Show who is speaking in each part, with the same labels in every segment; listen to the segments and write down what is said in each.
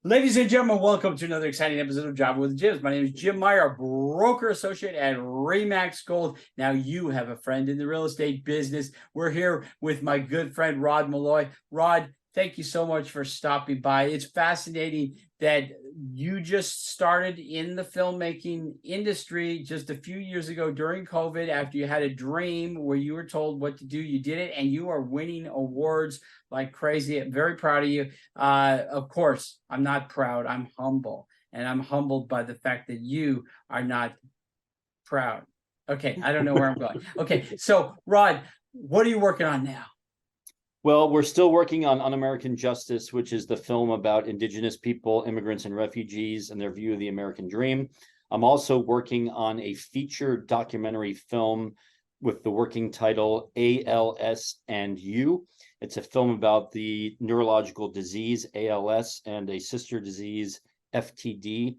Speaker 1: Ladies and gentlemen, welcome to another exciting episode of Java with Jims. My name is Jim Meyer, broker associate at Remax Gold. Now you have a friend in the real estate business. We're here with my good friend, Rod Malloy. Rod, thank you so much for stopping by. It's fascinating that you just started in the filmmaking industry just a few years ago during COVID after you had a dream where you were told what to do. You did it, and you are winning awards like crazy. I'm very proud of you. Of course, I'm not proud. I'm humble. And I'm humbled by the fact that you are not proud. Okay, I don't know where I'm going. Okay, so Rod, what are you working on now?
Speaker 2: Well, we're still working on Un-American Justice, which is the film about Indigenous people, immigrants, and refugees and their view of the American dream. I'm also working on a feature documentary film with the working title ALS and You. It's a film about the neurological disease ALS and a sister disease FTD,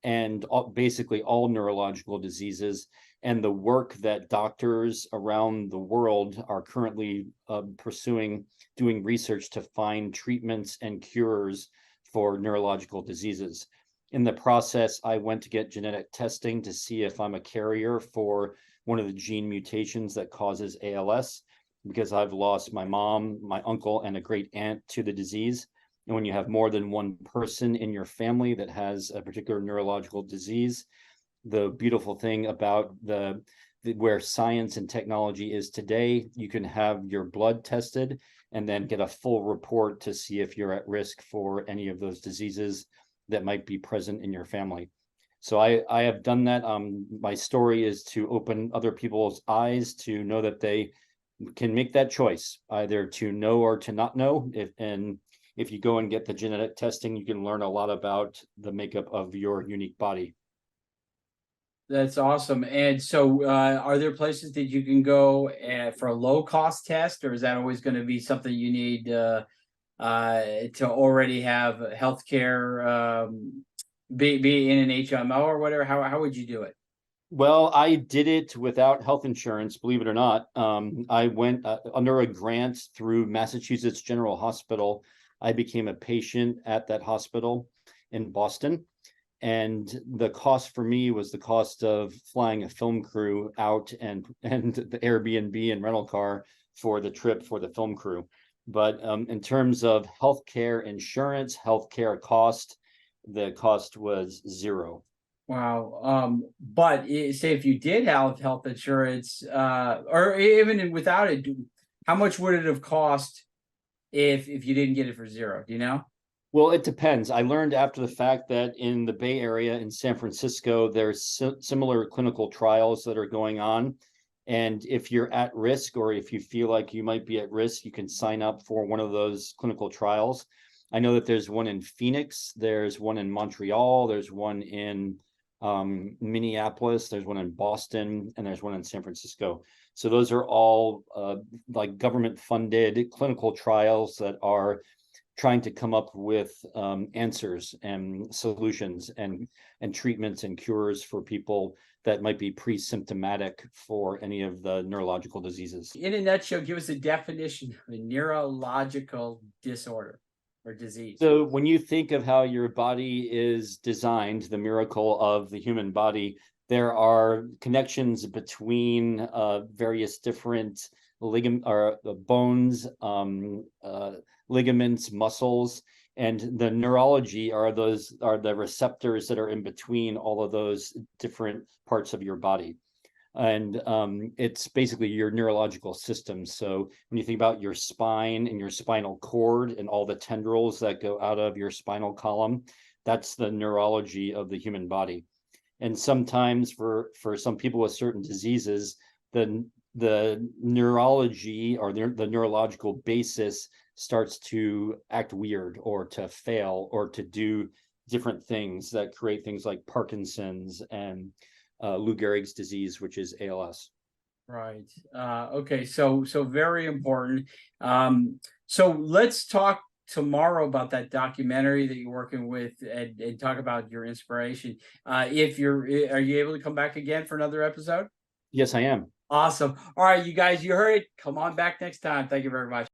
Speaker 2: and basically all neurological diseases, and the work that doctors around the world are currently pursuing, doing research to find treatments and cures for neurological diseases. In the process, I went to get genetic testing to see if I'm a carrier for one of the gene mutations that causes ALS, because I've lost my mom, my uncle, and a great aunt to the disease. And when you have more than one person in your family that has a particular neurological disease, the beautiful thing about where science and technology is today, you can have your blood tested and then get a full report to see if you're at risk for any of those diseases that might be present in your family. So I have done that. My story is to open other people's eyes to know that they can make that choice, either to know or to not know. If you go and get the genetic testing, you can learn a lot about the makeup of your unique body.
Speaker 1: That's awesome. And so, are there places that you can go for a low cost test, or is that always going to be something you need to already have healthcare, be in an HMO or whatever? How would you do it?
Speaker 2: Well, I did it without health insurance, believe it or not. I went under a grant through Massachusetts General Hospital. I became a patient at that hospital in Boston. And the cost for me was the cost of flying a film crew out and the Airbnb and rental car for the trip for the film crew. But in terms of healthcare insurance, healthcare cost, the cost was zero.
Speaker 1: Wow. But say if you did have health insurance, or even without it, how much would it have cost if you didn't get it for zero? Do you know?
Speaker 2: Well, it depends. I learned after the fact that in the Bay Area in San Francisco, there's similar clinical trials that are going on. And if you're at risk, or if you feel like you might be at risk, you can sign up for one of those clinical trials. I know that there's one in Phoenix, there's one in Montreal, there's one in Minneapolis, there's one in Boston, and there's one in San Francisco. So those are all like government funded clinical trials that are trying to come up with answers and solutions and treatments and cures for people that might be pre-symptomatic for any of the neurological diseases.
Speaker 1: In a nutshell, give us a definition of a neurological disorder or disease.
Speaker 2: So when you think of how your body is designed, the miracle of the human body, there are connections between various different bones, ligaments, muscles, and the neurology are the receptors that are in between all of those different parts of your body. And it's basically your neurological system. So when you think about your spine and your spinal cord and all the tendrils that go out of your spinal column, that's the neurology of the human body. And sometimes for some people with certain diseases, the neurology or the neurological basis starts to act weird or to fail or to do different things that create things like Parkinson's and Lou Gehrig's disease, which is ALS.
Speaker 1: Right. Okay. So very important. So let's talk tomorrow about that documentary that you're working with and talk about your inspiration. Are you able to come back again for another episode?
Speaker 2: Yes, I am.
Speaker 1: Awesome. All right, you guys, you heard it. Come on back next time. Thank you very much.